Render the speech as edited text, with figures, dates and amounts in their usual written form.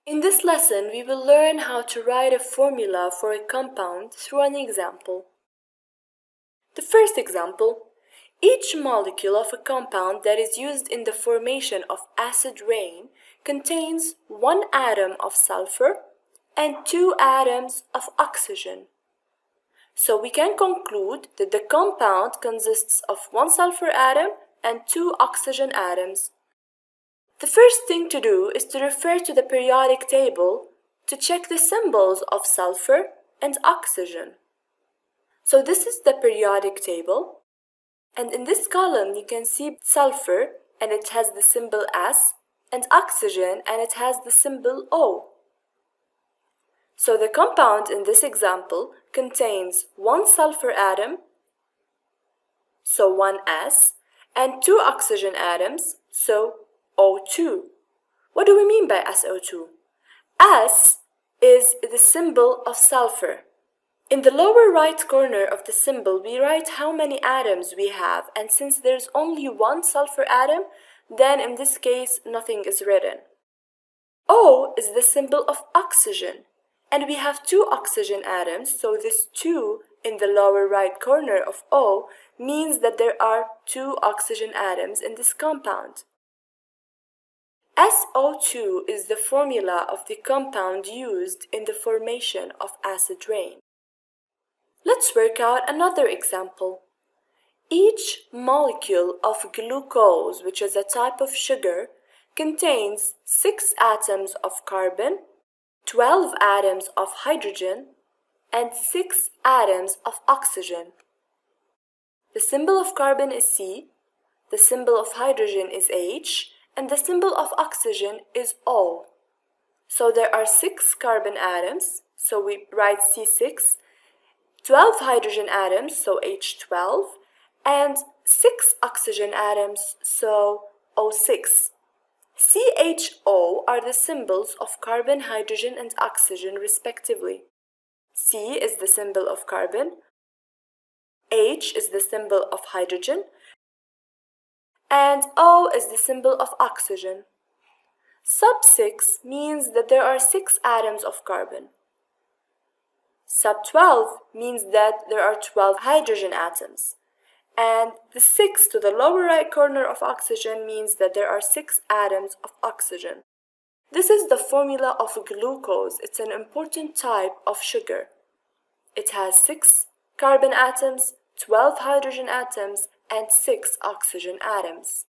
In this lesson, we will learn how to write a formula for a compound through an example. The first example, each molecule of a compound that is used in the formation of acid rain contains one atom of sulfur and two atoms of oxygen. So we can conclude that the compound consists of one sulfur atom and two oxygen atoms. The first thing to do is to refer to the periodic table to check the symbols of sulfur and oxygen. So this is the periodic table, and in this column you can see sulfur and it has the symbol S, and oxygen and it has the symbol O. So the compound in this example contains one sulfur atom, so one S, and two oxygen atoms, so O2. What do we mean by SO2? S is the symbol of sulfur. In the lower right corner of the symbol, we write how many atoms we have, and since there's only one sulfur atom, then in this case, nothing is written. O is the symbol of oxygen, and we have two oxygen atoms, so this 2 in the lower right corner of O means that there are two oxygen atoms in this compound. SO2 is the formula of the compound used in the formation of acid rain. Let's work out another example. Each molecule of glucose, which is a type of sugar, contains 6 atoms of carbon, 12 atoms of hydrogen, and 6 atoms of oxygen. The symbol of carbon is C, the symbol of hydrogen is H, and the symbol of oxygen is O. So there are 6 carbon atoms, so we write C6, 12 hydrogen atoms, so H12, and 6 oxygen atoms, so O6. CHO are the symbols of carbon, hydrogen, and oxygen respectively. C is the symbol of carbon, H is the symbol of hydrogen, and O is the symbol of oxygen. Sub 6 means that there are 6 atoms of carbon. Sub 12 means that there are 12 hydrogen atoms. And the 6 to the lower right corner of oxygen means that there are 6 atoms of oxygen. This is the formula of glucose. It's an important type of sugar. It has 6 carbon atoms, 12 hydrogen atoms, and 6 oxygen atoms.